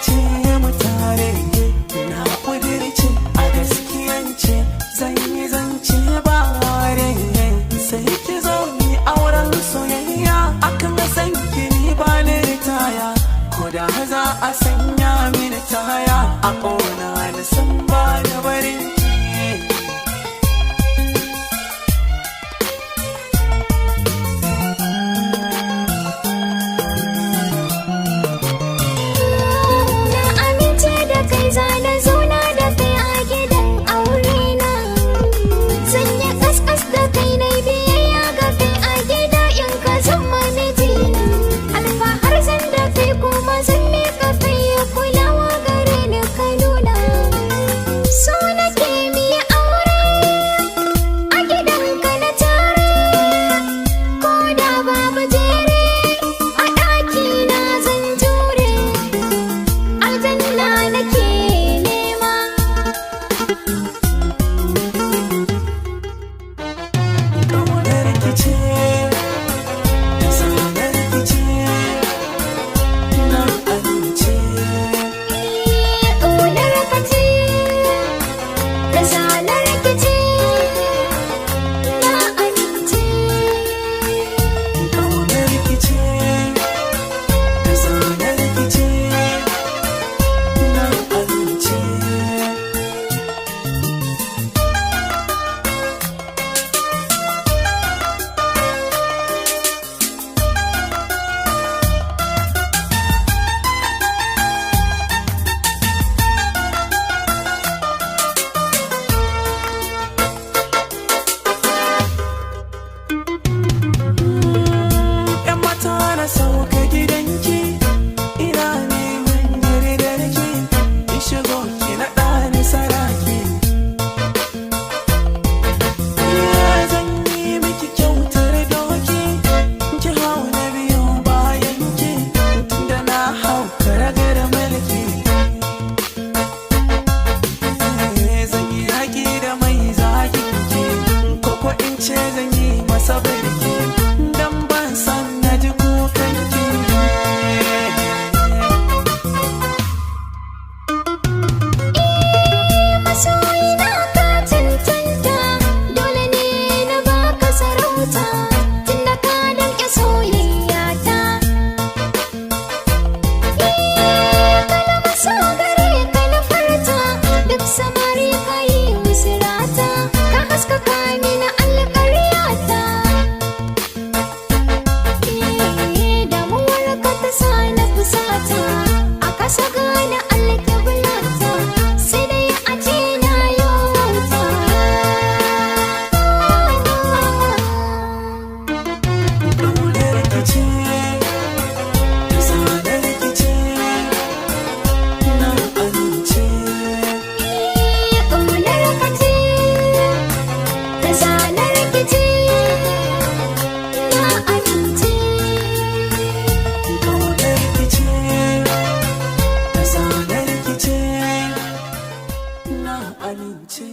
ce mu tare, na kudirce a gaskiyance zan yi zance ba ware. Sai ki zo ni auren soyayya, akan san ki ni ba ni ritaya. Ko da za a sanya mini taya a ƙona da san ba da barin ki. Sauka gidanki ina neman yardarki, in shigo ki naɗa ni saraki. Zan yi miki kyautar doki, ki hau na biyu bayanki, tunda na hau karagar mulki. Zan yi yaƙi da mai zaginki, koko in ce zan yi masa birki, dan ban san na ji kukanki. Masoyina ka cancanta, dole ne na baka sarauta, tunda ka danƙe soyayyata. Kalmar so gare ka na furta, duk samari ka yi musu rata, ka haskaka mini alƙaryata. Damuwar ka ta sa na fusata, a kasa gane alƙiblata, sai dai a ce na yi wauta. Ƙaunar ki ce, zanar ki ce, na amince. Ƙaunar ka ce, da zanar ki ce, na amince. Ƙaunar ki ce, zanar ki ce, na amince.